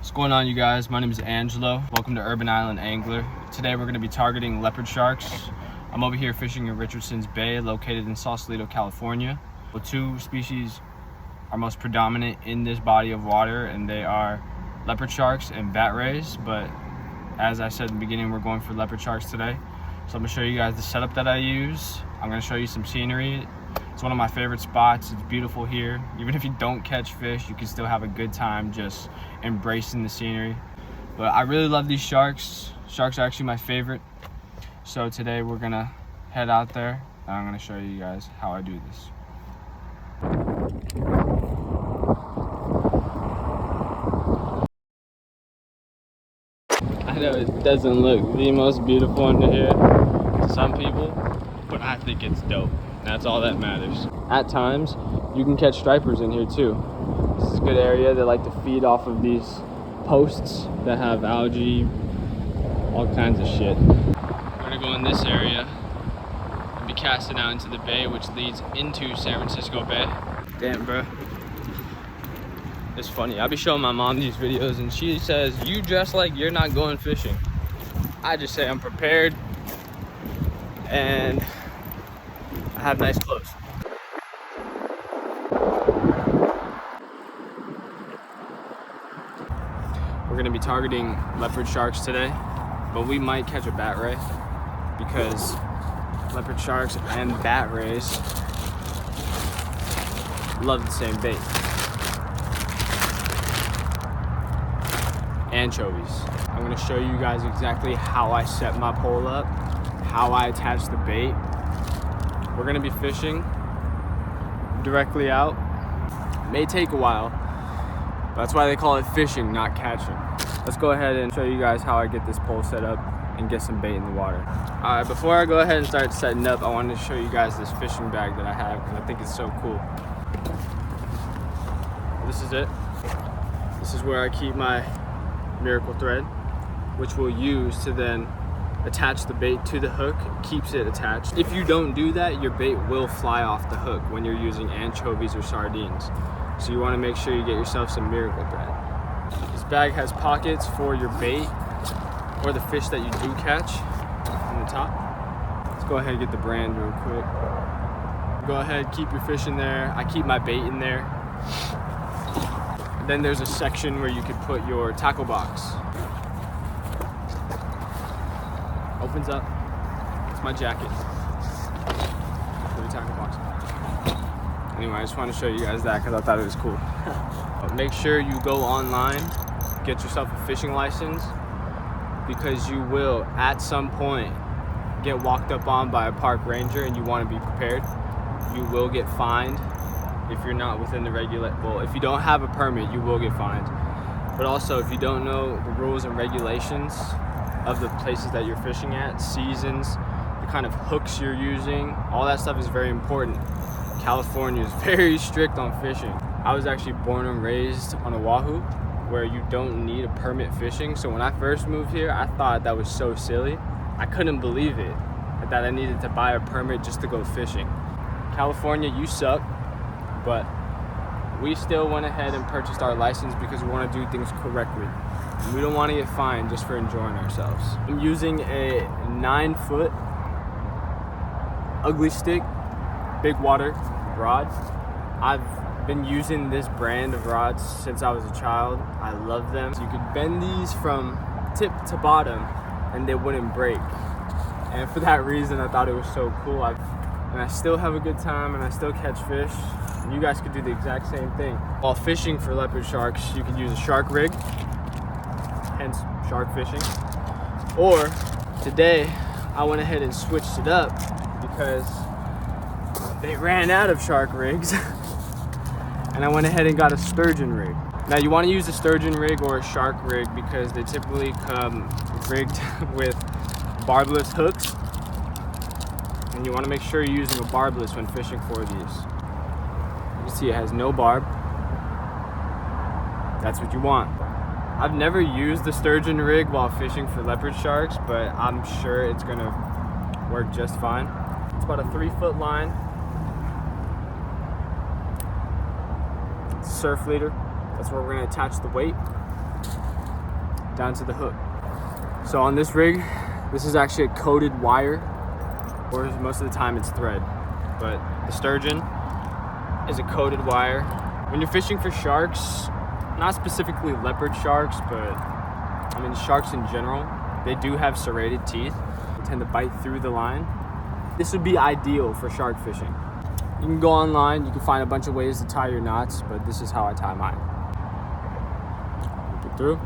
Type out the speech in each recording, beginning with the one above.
What's going on, you guys? My name is Angelo. Welcome to Urban Island Angler. Today we're going to be targeting leopard sharks. I'm over here fishing in Richardson's Bay, located in Sausalito, California. The two species are most predominant in this body of water, and they are leopard sharks and bat rays. But as I said in the beginning, we're going for leopard sharks today. So I'm going to show you guys the setup that I use. I'm going to show you some scenery. It's one of my favorite spots. It's beautiful here. Even if you don't catch fish, you can still have a good time just embracing the scenery. But I really love these sharks. Sharks are actually my favorite. So today we're gonna head out there and I'm gonna show you guys how I do this. I know it doesn't look the most beautiful under here to some people, but I think it's dope. That's all that matters. At times, you can catch stripers in here too. This is a good area. They like to feed off of these posts that have algae, all kinds of shit. We're gonna go in this area and be casting out into the bay, which leads into San Francisco Bay. Damn, bro. It's funny. I'll be showing my mom these videos and she says, "You dress like you're not going fishing." I just say I'm prepared and I have nice clothes. We're gonna be targeting leopard sharks today, but we might catch a bat ray because leopard sharks and bat rays love the same bait. Anchovies. I'm gonna show you guys exactly how I set my pole up, how I attach the bait. We're gonna be fishing directly out. It may take a while. That's why they call it fishing, not catching. Let's go ahead and show you guys how I get this pole set up and get some bait in the water. All right, before I go ahead and start setting up, I wanted to show you guys this fishing bag that I have because I think it's so cool. This is it. This is where I keep my miracle thread, which we'll use to then attach the bait to the hook. It keeps it attached. If you don't do that, your bait will fly off the hook when you're using anchovies or sardines. So you want to make sure you get yourself some miracle thread. This bag has pockets for your bait or the fish that you do catch on the top. Let's go ahead and get the brand real quick. Go ahead, keep your fish in there. I keep my bait in there. And then there's a section where you could put your tackle box. Opens up. It's my jacket. Put your tackle box. Anyway, I just want to show you guys that because I thought it was cool. But make sure you go online, get yourself a fishing license, because you will at some point get walked up on by a park ranger and you want to be prepared. You will get fined if you're not within the well, if you don't have a permit, you will get fined. But also, if you don't know the rules and regulations of the places that you're fishing at, seasons, the kind of hooks you're using, all that stuff is very important. California is very strict on fishing. I was actually born and raised on Oahu, where you don't need a permit fishing. So when I first moved here, I thought that was so silly. I couldn't believe it, that I needed to buy a permit just to go fishing. California, you suck, but we still went ahead and purchased our license because we want to do things correctly. We don't want to get fined just for enjoying ourselves. I'm using a 9-foot ugly stick, big water rod. I've been using this brand of rods since I was a child. I love them. So you could bend these from tip to bottom and they wouldn't break. And for that reason, I thought it was so cool. And I still have a good time and I still catch fish. And you guys could do the exact same thing. While fishing for leopard sharks, you could use a shark rig, hence shark fishing. Or today, I went ahead and switched it up because they ran out of shark rigs. And I went ahead and got a sturgeon rig. Now you want to use a sturgeon rig or a shark rig because they typically come rigged with barbless hooks. And you want to make sure you're using a barbless when fishing for these. You can see it has no barb. That's what you want. I've never used the sturgeon rig while fishing for leopard sharks, but I'm sure it's gonna work just fine. It's about a 3-foot line. Surf leader. That's where we're gonna attach the weight. down to the hook. So on this rig, this is actually a coated wire, or most of the time it's thread, but the sturgeon is a coated wire. When you're fishing for sharks, not specifically leopard sharks, but I mean sharks in general, they do have serrated teeth. They tend to bite through the line. This would be ideal for shark fishing. You can go online, you can find a bunch of ways to tie your knots, but this is how I tie mine. Loop it through.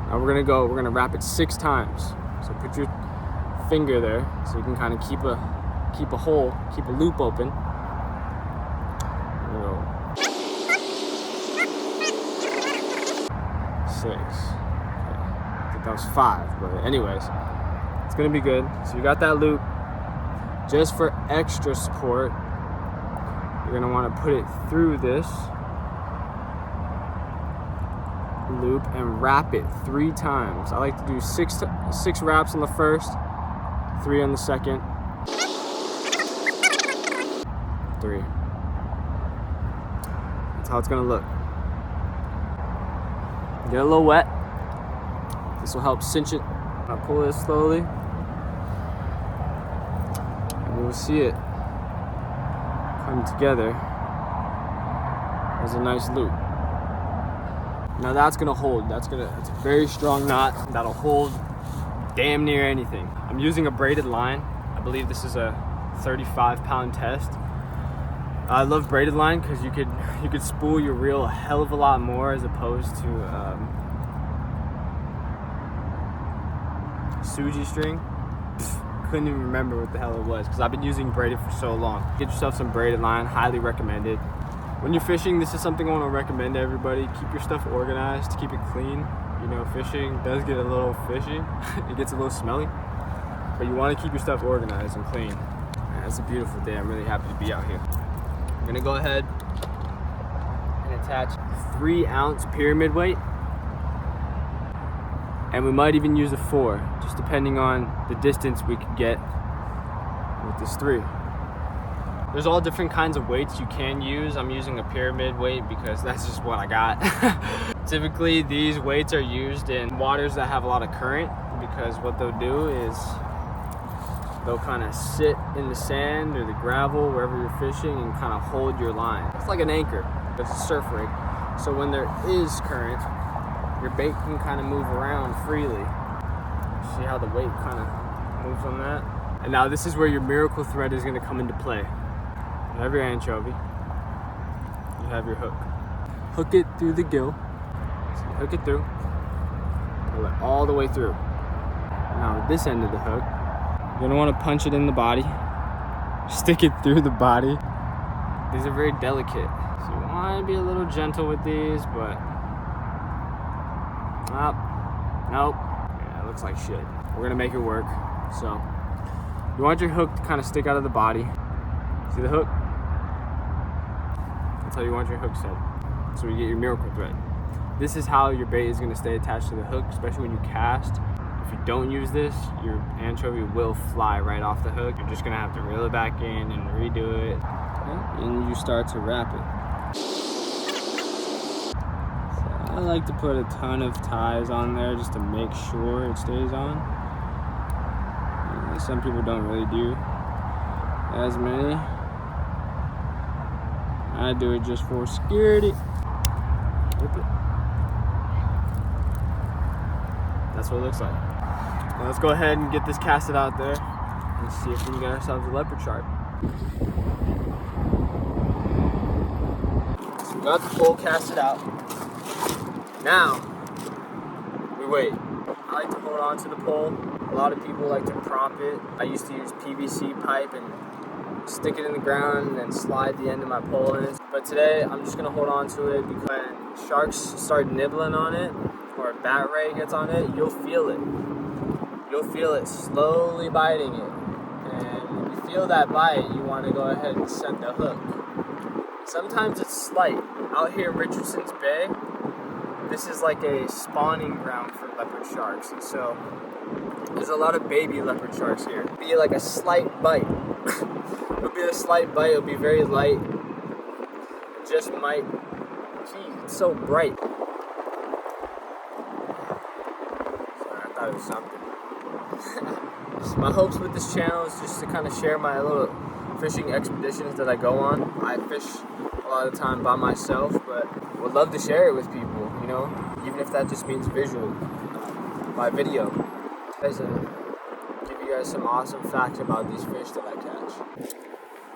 Now we're gonna wrap it 6 times. So put your finger there so you can kind of keep a hole, keep a loop open. There we go. 6. Okay. I think that was 5, but anyways, it's gonna be good. So you got that loop. Just for extra support, you're gonna want to put it through this loop and wrap it 3 times. I like to do 6 wraps on the first, 3 on the second, 3. That's how it's gonna look. Get a little wet. This will help cinch it. I'll pull this slowly, and we'll see it come together as a nice loop. Now that's gonna hold. It's a very strong knot that'll hold damn near anything. I'm using a braided line. I believe this is a 35-pound test. I love braided line because you could spool your reel a hell of a lot more as opposed to Suji string. Couldn't even remember what the hell it was because I've been using braided for so long. Get yourself some braided line, highly recommended. When you're fishing, this is something I want to recommend to everybody. Keep your stuff organized, keep it clean. You know, fishing does get a little fishy. It gets a little smelly, but you want to keep your stuff organized and clean. Man, it's a beautiful day. I'm really happy to be out here. I'm gonna go ahead and attach 3-ounce pyramid weight, and we might even use a 4, just depending on the distance we could get with this 3. There's all different kinds of weights you can use. I'm using a pyramid weight because that's just what I got. Typically, these weights are used in waters that have a lot of current because what they'll do is they'll kind of sit in the sand or the gravel wherever you're fishing and kind of hold your line. It's like an anchor. It's a surf rig. So when there is current, your bait can kind of move around freely. See how the weight kind of moves on that? And now this is where your miracle thread is going to come into play. You have your anchovy. You have your hook. Hook it through the gill. So you hook it through. Pull it all the way through. Now with this end of the hook, you're going to want to punch it in the body. Stick it through the body. These are very delicate. So you want to be a little gentle with these, but nope. Yeah, it looks like shit. We're going to make it work. So you want your hook to kind of stick out of the body. See the hook? That's how you want your hook set. So you get your miracle thread. This is how your bait is going to stay attached to the hook, especially when you cast. If you don't use this, your anchovy will fly right off the hook. You're just going to have to reel it back in and redo it. And you start to wrap it. So I like to put a ton of ties on there just to make sure it stays on. Some people don't really do as many. I do it just for security. That's what it looks like. Now let's go ahead and get this casted out there and see if we can get ourselves a leopard shark. So we got the pole casted out. Now we wait. I like to hold on to the pole. A lot of people like to prop it. I used to use PVC pipe and stick it in the ground and then slide the end of my pole in. But today I'm just gonna hold on to it because when sharks start nibbling on it or a bat ray gets on it, you'll feel it. You'll feel it slowly biting it. And when you feel that bite, you want to go ahead and set the hook. Sometimes it's slight. Out here in Richardson's Bay, this is like a spawning ground for leopard sharks. And so there's a lot of baby leopard sharks here. It'll be like a slight bite. It'll be a slight bite. It'll be very light. It just might, geez, it's so bright. Sorry, I thought it was something. So my hopes with this channel is just to kind of share my little fishing expeditions that I go on. I fish a lot of the time by myself, but would love to share it with people, you know, even if that just means visual, by video. Give you guys some awesome facts about these fish that I catch.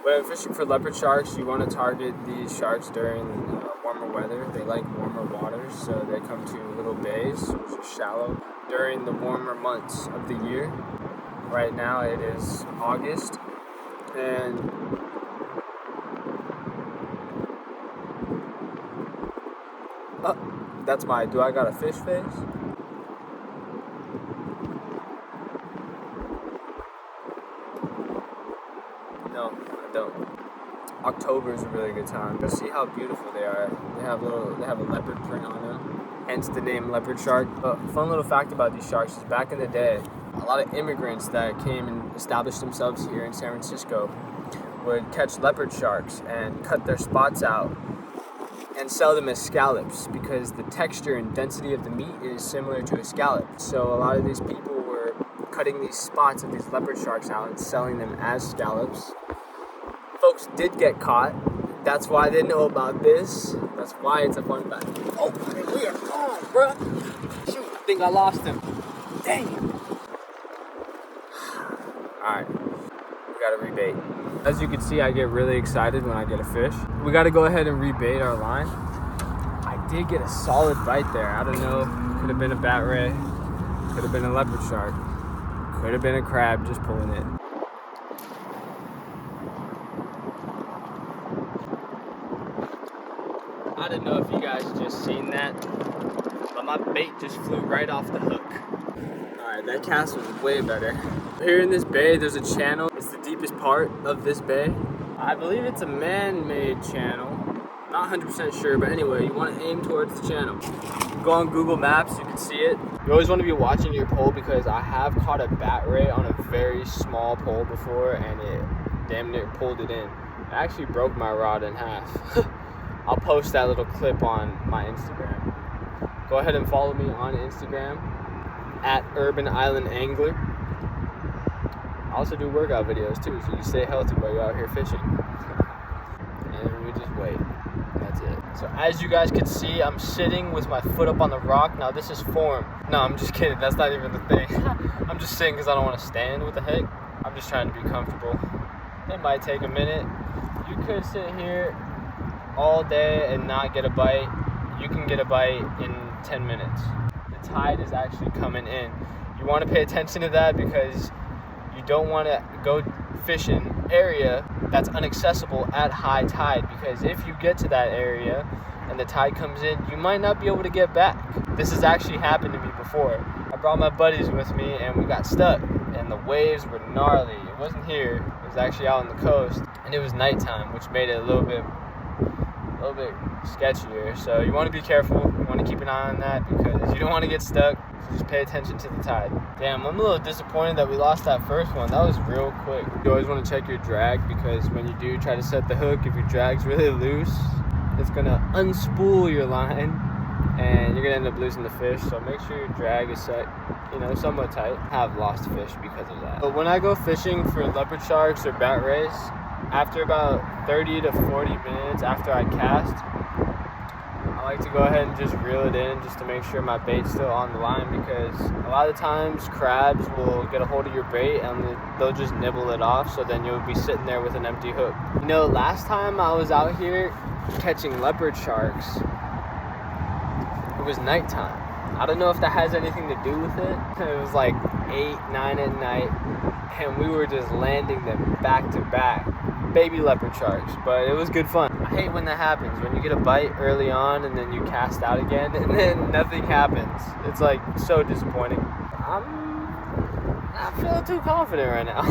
When I'm fishing for leopard sharks, you want to target these sharks during warmer weather. They like warmer waters, so they come to little bays, which are shallow, during the warmer months of the year. Right now it is August, and that's my do I got a fish face? No, I don't. October is a really good time. Just see how beautiful they are. They have a leopard print on them, hence the name leopard shark. But fun little fact about these sharks is back in the day, a lot of immigrants that came and established themselves here in San Francisco would catch leopard sharks and cut their spots out and sell them as scallops because the texture and density of the meat is similar to a scallop. So a lot of these people were cutting these spots of these leopard sharks out and selling them as scallops. Folks did get caught. That's why they know about this. That's why it's a fun fact. Oh, we are gone, bro. Shoot, I think I lost him. Dang it. Alright, we gotta rebait. As you can see, I get really excited when I get a fish. We gotta go ahead and rebait our line. I did get a solid bite there. I don't know, could have been a bat ray, could have been a leopard shark, could have been a crab just pulling it. I don't know if you guys just seen that, but my bait just flew right off the hook. Alright, that cast was way better. Here in this bay, there's a channel. It's the deepest part of this bay. I believe it's a man-made channel. Not 100% sure, but anyway, you want to aim towards the channel. Go on Google Maps, you can see it. You always want to be watching your pole because I have caught a bat ray on a very small pole before and it damn near pulled it in. It actually broke my rod in half. I'll post that little clip on my Instagram. Go ahead and follow me on Instagram at UrbanIslandAngler. I also do workout videos too, so you stay healthy while you're out here fishing. And we just wait. That's it. So as you guys can see, I'm sitting with my foot up on the rock. Now this is form. No, I'm just kidding. That's not even the thing. I'm just sitting because I don't want to stand. What the heck? I'm just trying to be comfortable. It might take a minute. You could sit here all day and not get a bite. You can get a bite in 10 minutes. The tide is actually coming in. You want to pay attention to that because you don't want to go fish in an area that's inaccessible at high tide, because if you get to that area and the tide comes in, you might not be able to get back. This has actually happened to me before. I brought my buddies with me and we got stuck and the waves were gnarly. It wasn't here, it was actually out on the coast, and it was nighttime, which made it a little bit sketchier. So you want to be careful. You want to keep an eye on that because you don't want to get stuck. So just pay attention to the tide. Damn, I'm a little disappointed that we lost that first one. That was real quick. You always want to check your drag because when you do try to set the hook, if your drag's really loose, it's gonna unspool your line and you're gonna end up losing the fish. So make sure your drag is set, somewhat tight. I have lost fish because of that. But when I go fishing for leopard sharks or bat rays, after about 30 to 40 minutes after I cast, I like to go ahead and just reel it in just to make sure my bait's still on the line, because a lot of times crabs will get a hold of your bait and they'll just nibble it off, so then you'll be sitting there with an empty hook. Last time I was out here catching leopard sharks, it was nighttime. I don't know if that has anything to do with it. It was like 8, 9 at night and we were just landing them back to back. Baby leopard sharks, but it was good fun. I hate when that happens, when you get a bite early on and then you cast out again and then nothing happens. It's like so disappointing. I'm not feeling too confident right now.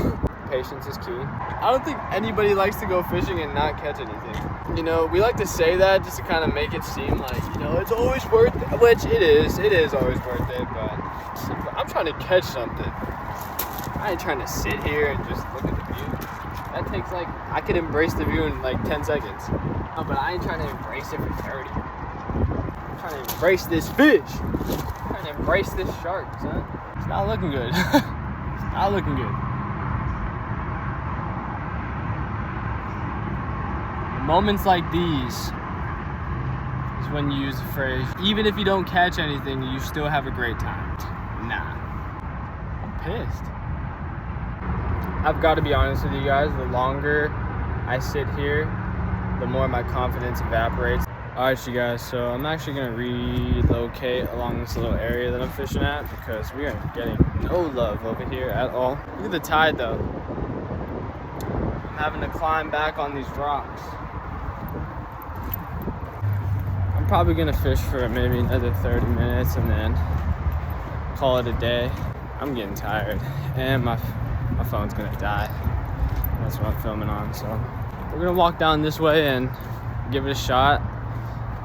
Patience is key. I don't think anybody likes to go fishing and not catch anything. We like to say that just to kind of make it seem like, it's always worth it, which it is always worth it, but I'm trying to catch something. I ain't trying to sit here and just look at the view. That takes I could embrace the view in 10 seconds. No, but I ain't trying to embrace it for 30. trying to embrace this fish. Trying to embrace this shark, son. It's not looking good. It's not looking good. Moments like these is when you use the phrase, even if you don't catch anything, you still have a great time. Nah. I'm pissed. I've got to be honest with you guys, the longer I sit here, the more my confidence evaporates. Alright, you guys, so I'm actually going to relocate along this little area that I'm fishing at because we are getting no love over here at all. Look at the tide though. I'm having to climb back on these rocks. I'm probably going to fish for maybe another 30 minutes and then call it a day. I'm getting tired and my phone's going to die. That's what I'm filming on, so we're going to walk down this way and give it a shot.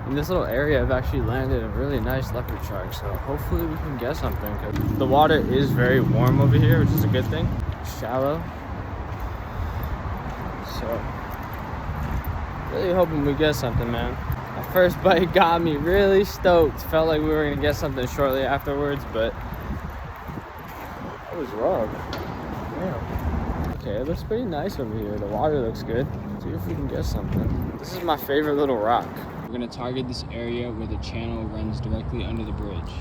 In this little area, I've actually landed a really nice leopard shark, so hopefully we can get something. Cause the water is very warm over here, which is a good thing. It's shallow. So, really hoping we get something, man. My first bite got me really stoked. Felt like we were gonna get something shortly afterwards, but I was wrong. Yeah. Okay, it looks pretty nice over here. The water looks good. Let's see if we can get something. This is my favorite little rock. We're gonna target this area where the channel runs directly under the bridge.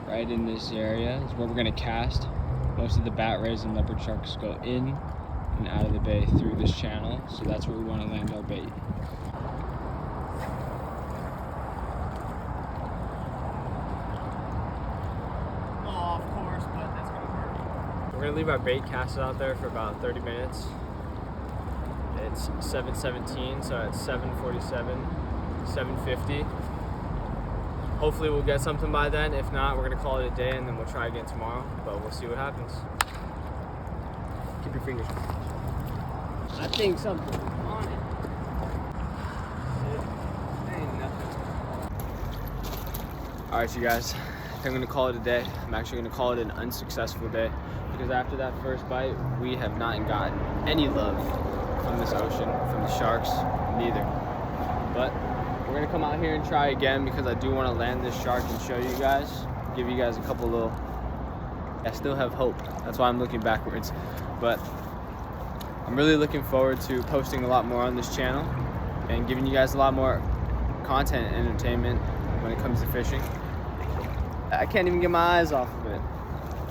Right in this area is where we're gonna cast. Most of the bat rays and leopard sharks go in and out of the bay through this channel, so that's where we want to land our bait. Oh, of course, but that's gonna work. We're gonna leave our bait casted out there for about 30 minutes. It's 7:17, so at 7:47, 7:50. Hopefully we'll get something by then. If not, we're gonna call it a day and then we'll try again tomorrow, but we'll see what happens. Keep your fingers crossed. I think something's on it. Ain't nothing. All right, you guys, I think I'm gonna call it a day. I'm actually gonna call it an unsuccessful day because after that first bite, we have not gotten any love from this ocean, from the sharks, neither. But we're gonna come out here and try again because I do want to land this shark and show you guys, give you guys a couple little, I still have hope. That's why I'm looking backwards. But I'm really looking forward to posting a lot more on this channel and giving you guys a lot more content and entertainment when it comes to fishing. I can't even get my eyes off of it.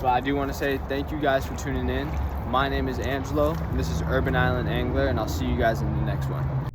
But I do want to say thank you guys for tuning in. My name is Angelo, and this is Urban Island Angler, and I'll see you guys in the next one.